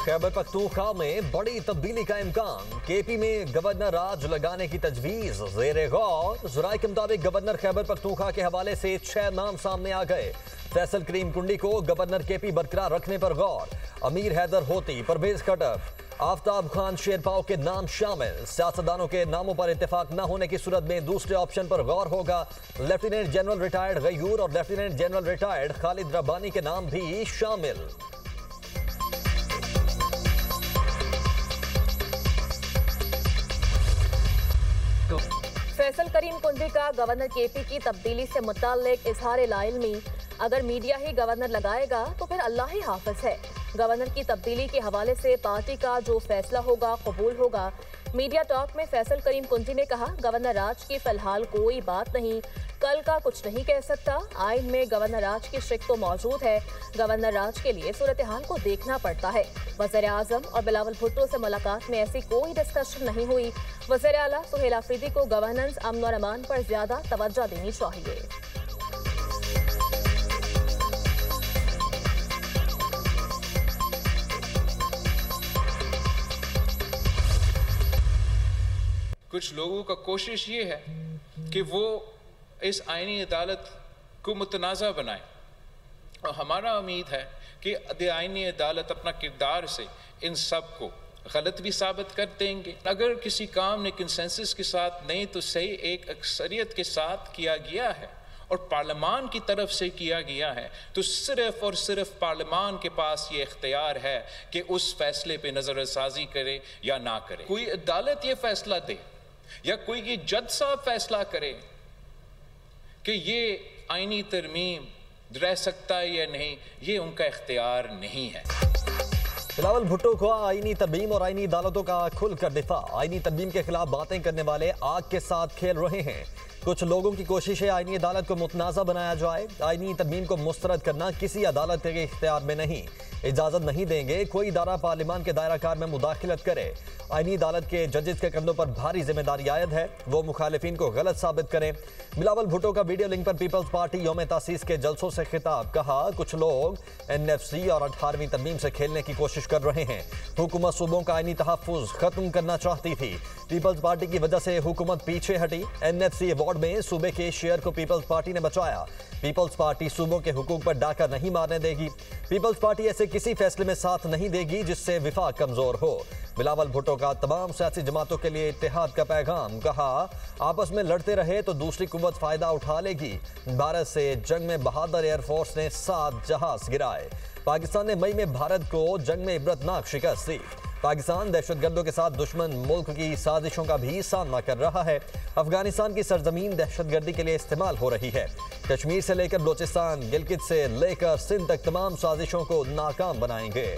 खैबर पख्तूनख्वा में बड़ी तब्दीली का इम्कान। केपी में गवर्नर राज लगाने की तजवीज ज़ेरे गौर। ज़राए के मुताबिक गवर्नर खैबर पख्तूनख्वा के हवाले से 6 नाम सामने आ गए। फैसल करीम कुंडी को गवर्नर केपी बरकरार रखने पर गौर। अमीर हैदर होती, परवेज खट्टर, आफ्ताब खान शेरपाव के नाम शामिल। सियासतदानों के नामों पर इत्तेफाक न होने की सूरत में दूसरे ऑप्शन पर गौर होगा। लेफ्टिनेंट जनरल रिटायर्ड गयूर और lieutenant general retired Khalid Rabbani के नाम भी शामिल। फैसल करीम कुंडी का गवर्नर केपी की तब्दीली से मुताल्लिक इजहार लाइल्मी, अगर मीडिया ही गवर्नर लगाएगा तो फिर अल्लाह ही हाफिज है। गवर्नर की तब्दीली के हवाले से पार्टी का जो फैसला होगा कबूल होगा। मीडिया टॉक में फैसल करीम कुंडी ने कहा, गवर्नर राज की फिलहाल कोई बात नहीं, कल का कुछ नहीं कह सकता। आइन में गवर्नर राज की शिक तो मौजूद है, गवर्नर राज के लिए सूरत हाल को देखना पड़ता है। वज़ीर आज़म और बिलावल भुट्टो से मुलाकात में ऐसी कोई डिस्कशन नहीं हुई। वज़ीर आला सुहेल आफरीदी को गवर्नेंस, अमन और अमान पर ज्यादा तवज्जो देनी चाहिए। कुछ लोगों का कोशिश ये है कि वो इस आईनी अदालत को मुतनाज़ा बनाए, और हमारा उम्मीद है कि आईनी अदालत अपना किरदार से इन सब को गलत भी साबित कर देंगे। अगर किसी काम ने कंसेंसस के साथ नहीं तो सही एक अक्सरियत के साथ किया गया है और पार्लियामान की तरफ से किया गया है, तो सिर्फ और सिर्फ पार्लियामान के पास ये इख्तियार है कि उस फैसले पे नज़रसाजी करे या ना करे। कोई अदालत ये फैसला दे या कोई ये जज साहब फैसला करे कि ये आईनी तरमीम रह सकता है या नहीं, ये उनका इख्तियार नहीं है। बिलावल भुट्टो को आईनी तरमीम और आईनी अदालतों का खुलकर दिफा। आईनी तरमीम के खिलाफ बातें करने वाले आग के साथ खेल रहे हैं। कुछ लोगों की कोशिश है आईनी अदालत को मुतनाज़ा बनाया जाए। आईनी तरमीम को मुस्तरद करना किसी अदालत के इख्तियार में नहीं, इजाज़त नहीं देंगे कोई इदारा पार्लियामान के दायरा कार में मुदाखिलत करे। आईनी अदालत के जजेस के कंधों पर भारी जिम्मेदारी आयद है, वो मुखालिफिन को गलत साबित करें। बिलावल भुट्टो का वीडियो लिंक पर पीपल्स पार्टी यौम तासीस के जलसों से खिताब। कहा, कुछ लोग NFC और 18वीं तरमीम से खेलने की कोशिश कर रहे हैं। हुकूमत सूबों का आईनी तहफ़्फ़ुज़ खत्म करना चाहती थी, पीपल्स पार्टी की वजह से हुकूमत पीछे हटी। NFC अवार्ड में सूबे के शेयर को पीपल्स पार्टी ने बचाया। पीपल्स पार्टी सूबों के हुकूक पर डाका नहीं मारने देगी। पीपल्स पार्टी ऐसे किसी फैसले में साथ नहीं देगी जिससे विफाक कमजोर हो। बिलावल भुट्टो का तमाम सियासी जमातों के लिए इत्तेहाद का पैगाम। कहा, आपस में लड़ते रहे तो दूसरी कुव्वत फायदा उठा लेगी। भारत से जंग में बहादुर एयरफोर्स ने 7 जहाज गिराए। पाकिस्तान ने मई में भारत को जंग में इबरतनाक शिकस्त दी। पाकिस्तान दहशतगर्दों के साथ दुश्मन मुल्क की साजिशों का भी सामना कर रहा है। अफगानिस्तान की सरजमीन दहशतगर्दी के लिए इस्तेमाल हो रही है। कश्मीर से लेकर बलोचिस्तान, गिलगित से लेकर सिंध तक तमाम साजिशों को नाकाम बनाएंगे।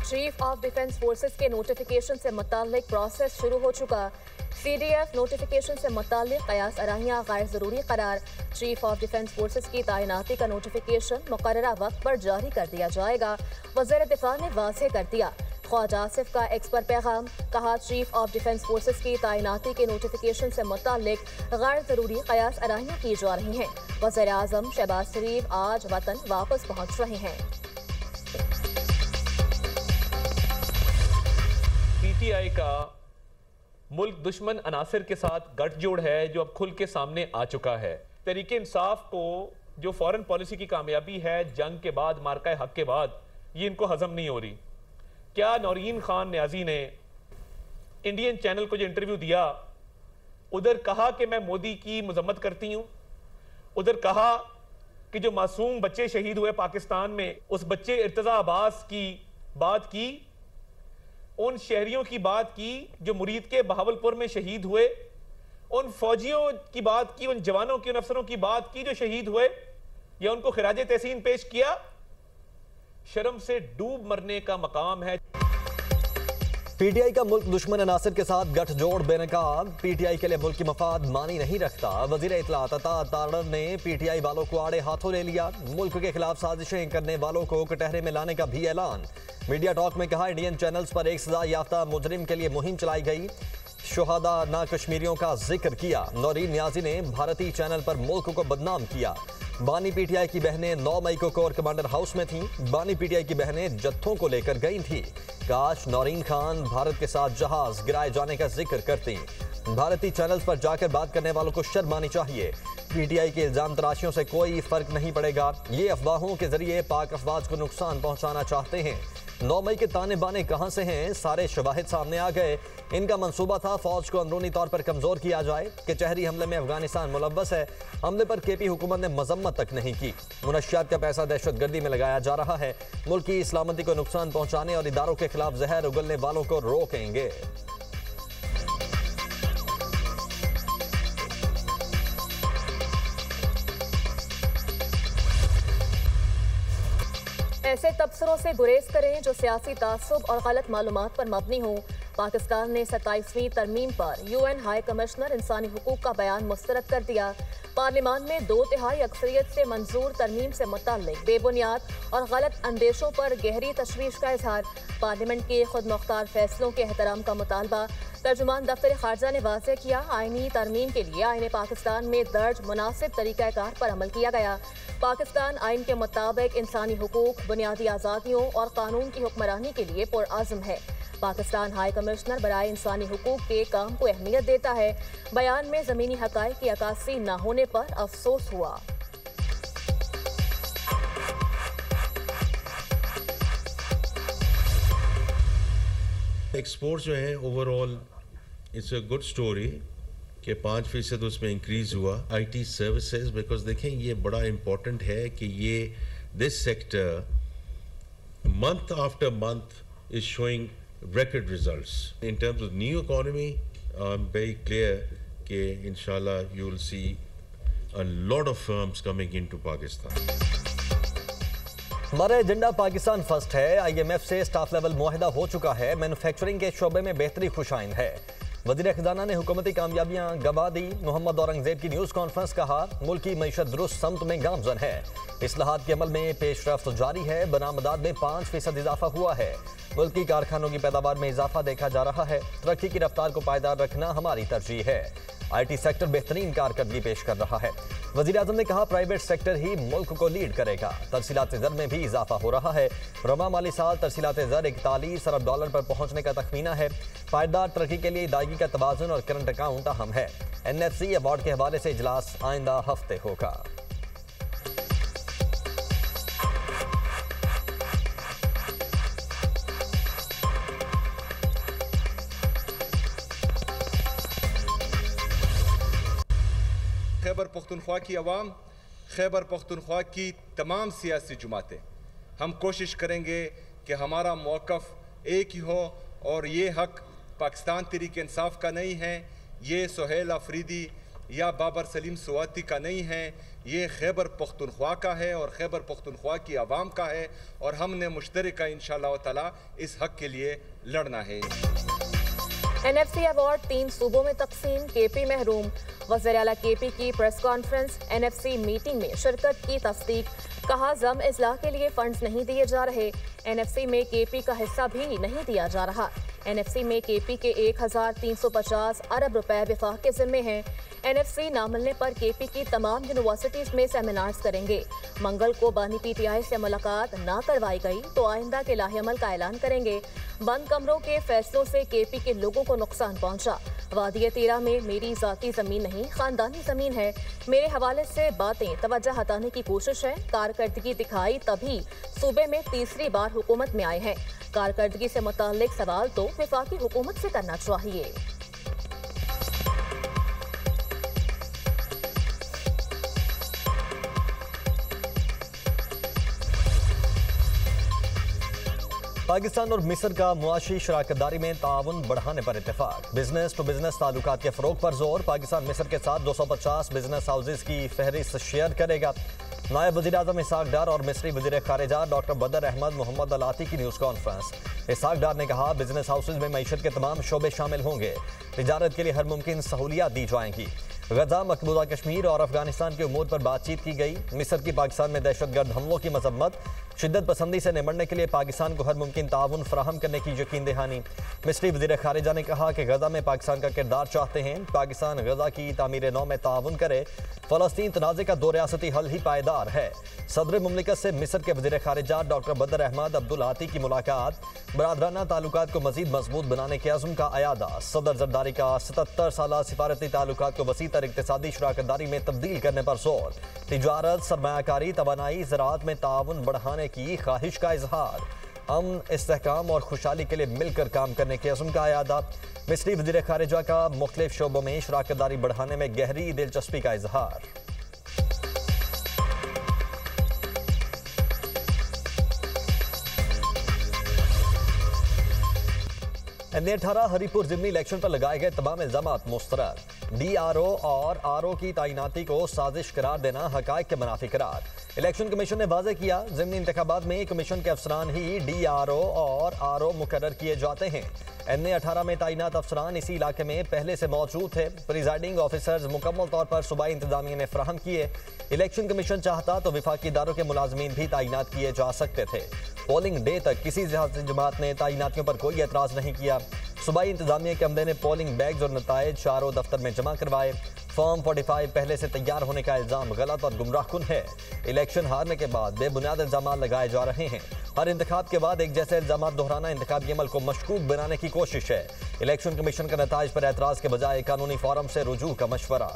चीफ ऑफ डिफेंस फोर्सेस के नोटिफिकेशन से मुताल्लिक प्रोसेस शुरू हो चुका। CDF नोटिफिकेशन से मुताल्लिक कयास अराहियाँ गैर ज़रूरी करार। चीफ ऑफ डिफेंस फोर्सेस की तैनाती का नोटिफिकेशन मुकर्ररा वक्त पर जारी कर दिया जाएगा, वज़ीर दिफा ने वाज़ेह कर दिया। ख्वाजा आसिफ का एक्स पर पैगाम। कहा, चीफ ऑफ डिफेंस फोर्सेस की तैनाती के नोटिफिकेशन से मुताल्लिक गैर ज़रूरी कयास अराहियाँ की जा रही हैं। वज़ीर आज़म शहबाज शरीफ आज वतन वापस पहुँच रहे हैं। PTI का मुल्क दुश्मन अनासर के साथ गठजोड़ है जो अब खुल के सामने आ चुका है। तरीके इंसाफ को जो फॉरेन पॉलिसी की कामयाबी है जंग के बाद, मार्का हक के बाद, ये इनको हजम नहीं हो रही। क्या नौरीन खान न्याजी ने इंडियन चैनल को जो इंटरव्यू दिया, उधर कहा कि मैं मोदी की मजम्मत करती हूँ, उधर कहा कि जो मासूम बच्चे शहीद हुए पाकिस्तान में, उस बच्चे इर्तजा अब्बास की बात की, उन शहरियों की बात की जो मुरीद के बहावलपुर में शहीद हुए, उन फौजियों की बात की, उन जवानों की, उन अफसरों की बात की जो शहीद हुए, या उनको खिराज तहसीन पेश किया। शर्म से डूब मरने का मकाम है। PTI का मुल्क दुश्मन अनासर के साथ गठजोड़ बेनकाब। PTI के लिए मुल्क की मफाद मानी नहीं रखता। वजीर इत्तलात अता तारड़ ने PTI वालों को आड़े हाथों ले लिया। मुल्क के खिलाफ साजिशें करने वालों को कटहरे में लाने का भी ऐलान। मीडिया टॉक में कहा, इंडियन चैनल्स पर एक सजा याफ्ता मुजरिम के लिए मुहिम चलाई गई। शुहादा ना कश्मीरियों का जिक्र किया। नौरीन न्याजी ने भारतीय चैनल पर मुल्क को बदनाम किया। बानी पीटीआई की बहनें 9 मई को कोर कमांडर हाउस में थीं। बानी पीटीआई की बहनें जत्थों को लेकर गई थीं। काश नौरीन खान भारत के साथ जहाज गिराए जाने का जिक्र करती। भारतीय चैनल्स पर जाकर बात करने वालों को शर्म आनी चाहिए। पीटीआई के इल्जाम तराशियों से कोई फर्क नहीं पड़ेगा। ये अफवाहों के जरिए पाक अफवाज को नुकसान पहुंचाना चाहते हैं। 9 मई के ताने बाने कहां से हैं? सारे शवाहिद सामने आ गए। इनका मंसूबा था फौज को अंदरूनी तौर पर कमजोर किया जाए। कचहरी हमले में अफगानिस्तान मुलव्वस है। हमले पर केपी हुकूमत ने मजम्मत तक नहीं की। मुनशियात का पैसा दहशतगर्दी में लगाया जा रहा है। मुल्क की सलामती को नुकसान पहुंचाने और इदारों के खिलाफ जहर उगलने वालों को रोकेंगे। ऐसे तबसरों से गुरेज करें जो सियासी तासुब और गलत मालूमात पर मबनी हो। पाकिस्तान ने 27वीं तरमीम पर UN हाई कमिश्नर इंसानी हुकूक का बयान मुस्तरद कर दिया। पार्लियामान में 2/3 अक्सरियत से मंजूर तरमीम से मुताल्लिक बेबुनियाद और गलत अंदेशों पर गहरी तशवीश का इजहार। पार्लियामेंट के खुद मुख्तार फैसलों के एहतराम का मुतालबा। तर्जुमान दफ्तर खारजा ने वाज़ेह किया, आईनी तरमीम के लिए आईन पाकिस्तान में दर्ज मुनासिब तरीक़ाकार पर अमल किया गया। पाकिस्तान आइन के मुताबिक इंसानी हुकूक, बुनियादी आज़ादियों और कानून की हुक्मरानी के लिए पुरअज़्म है। पाकिस्तान हाई कमिश्नर बराए इंसानी हुकूक के काम को अहमियत देता है। बयान में ज़मीनी हक़ाइक़ की अक्कासी न होने पर अफसोस हुआ। एक्सपोर्ट जो है overall it's a good story कि 5% उसमें इंक्रीज हुआ। IT सर्विसेज, बिकॉज देखें ये बड़ा इम्पोर्टेंट है कि ये this sector month after month is showing record results in terms of new economy. I'm very clear कि inshallah you will see a lot of firms coming into Pakistan. हमारा agenda Pakistan first है। IMF से staff level मुआहिदा हो चुका है। Manufacturing के शोबे में बेहतरी खुशाइन है। वज़ीर खजाना ने हुकूमती कामयाबियां गवा दी। मोहम्मद औरंगजेब की न्यूज़ कॉन्फ्रेंस कहा, मुल्क की मईशत दुरुस्त समत में गामजन है। इस्लाहात के अमल में पेशरफ्त जारी है। बरामदात में 5% इजाफा हुआ है। मुल्क की कारखानों की पैदावार में इजाफा देखा जा रहा है। तरक्की की रफ्तार को पायदार रखना हमारी तरजीह है। IT सेक्टर बेहतरीन कारकर्दगी पेश कर रहा है। वज़ीर आज़म ने कहा, प्राइवेट सेक्टर ही मुल्क को लीड करेगा। तरसीलात ज़र में भी इजाफा हो रहा है। रवा माली साल तरसीलात ज़र $41 अरब पर पहुंचने का तखमीना है। पायदार तरक्की के लिए अदायगी का तवाज़ुन और करंट अकाउंट अहम है। NFC अवार्ड के हवाले से इजलास आइंदा हफ्ते होगा। खैबर पख्तूनख्वा की अवाम, खैबर पख्तूनख्वा की तमाम सियासी जमातें, हम कोशिश करेंगे कि हमारा मौक़िफ़ एक ही हो और ये हक़ पाकिस्तान तहरीक इंसाफ का नहीं है, ये सुहेल अफरीदी या बाबर सलीम सुवाती का नहीं है, ये खैबर पख्तूनख्वा का है और खैबर पख्तूनख्वा की आवाम का है और हमने मुश्तरका इंशाअल्लाह ताला इस हक़ के लिए लड़ना है। NFC अवार्ड 3 सूबों में तकसीम। KP महरूम। वज़ीर आला KP की प्रेस कॉन्फ्रेंस। NFC मीटिंग में शिरकत की तस्दीक। कहा, जम इस्लाह के लिए फंड्स नहीं दिए जा रहे। NFC में KP का हिस्सा भी नहीं दिया जा रहा। NFC में KP के 1350 अरब रुपए विफाक के जिम्मे हैं। NFC ना मिलने पर KP की तमाम यूनिवर्सिटीज में सेमिनार्स करेंगे। मंगल को बानी PTI से मुलाकात ना करवाई गई तो आइंदा के लाहेअमल का ऐलान करेंगे। बंद कमरों के फैसलों से KP के लोगों को नुकसान पहुंचा। वादी तीरा में मेरी जाती जमीन नहीं, खानदानी जमीन है। मेरे हवाले से बातें तवज्जो हटाने की कोशिश है। कारकर्दगी दिखाई तभी सूबे में तीसरी बार हुकूमत में आए हैं। कारकर्दगी से मुताल्लिक सवाल तो वफाकी हुकूमत से करना चाहिए। पाकिस्तान और मिस्र का मुआशी शराकतदारी में ताउन बढ़ाने पर इत्तेफाक। बिजनेस टू बिजनेस ताल्लुकात के फरोग पर जोर। पाकिस्तान मिस्र के साथ 250 बिजनेस हाउसेज की फहरिस्त शेयर करेगा। नायब वज़ीर आज़म इसहाक डार और मिस्री वज़ीर खारिजा डॉक्टर बदर अहमद मोहम्मद अलाती की न्यूज़ कॉन्फ्रेंस। इसहाक डार ने कहा, बिजनेस हाउसेज में मईशत के तमाम शोबे शामिल होंगे। तिजारत के लिए हर मुमकिन सहूलियात दी जाएंगी। गजा, मकबूजा कश्मीर और अफगानिस्तान के उमूर पर बातचीत की गई। मिस्र की पाकिस्तान में दहशतगर्द हमलों की मजम्मत। शिद्दत पसंदी से निमटने के लिए पाकिस्तान को हर मुमकिन ताउन फराहम करने की यकीन दहानी। मिस्री वज़ीर खारिजा ने कहा कि गजा में पाकिस्तान का किरदार चाहते हैं। पाकिस्तान गजा की तामीर नौ में ताउन करे। फ़लस्तीन तनाज़े का दो रियासती हल ही पायदार है। सदर मुमलिकत से मिस्र के वज़ीर खारिजा डॉक्टर बदर अहमद अब्दुल आती की मुलाकात। बरादराना ताल्लुकात को मज़ीद मजबूत बनाने के अज़्म का अयादा। सदर जरदारी का 77 साला सिफारती ताल्लुकात को वसी तर इक़्तिसादी शराकतदारी में तब्दील करने पर जोर। तिजारत, सरमायाकारी, तवानाई, ज़राअत में ताउन बढ़ाने की ख्वाहिश का इजहार। अमन, इस्तेहकाम और खुशहाली के लिए मिलकर काम करने के अज़्म का अयादा। मिस्री वज़ीर खारिजा का मुख्तलिफ शोबों में शराकतदारी बढ़ाने में गहरी दिलचस्पी का इजहार। NA-18 हरीपुर ज़िमनी इलेक्शन पर लगाए गए तमाम इल्जामात मुस्तरद। DRO और RO की तैनाती को साजिश करार देना हकायक के मुनाफी करार। इलेक्शन कमीशन ने वाज़ेह किया, ज़िमनी इंतखाबात में कमीशन के अफसरान ही DRO और RO मुकर्रर किए जाते हैं। NA-18 में तैनात अफसरान इसी इलाके में पहले से मौजूद थे। प्रिजाइडिंग ऑफिसर्स मुकम्मल तौर पर सूबाई इंतजामिया ने फराहम किए। इलेक्शन कमीशन चाहता तो विफाकी इदारों के मुलाजमीन भी तैनात किए जा सकते थे। पोलिंग डे तक किसी सियासी जमात ने तैनातियों पर कोई एतराज़ नहीं किया। सूबाई इंतजामिया के अमले ने पोलिंग बैग्स और नताइज RO दफ्तर में जमा करवाए। फॉर्म 45 पहले से तैयार होने का इल्ज़ाम गलत और गुमराहकुन है। इलेक्शन हारने के बाद बेबुनियाद इल्ज़ाम लगाए जा रहे हैं। हर इंतखाब के बाद एक जैसे इल्ज़ाम दोहराना इंतखाबी अमल को मशकूक बनाने की कोशिश है। इलेक्शन कमीशन का नताइज पर एतराज़ के बजाय कानूनी फोरम से रुजू का मशवरा।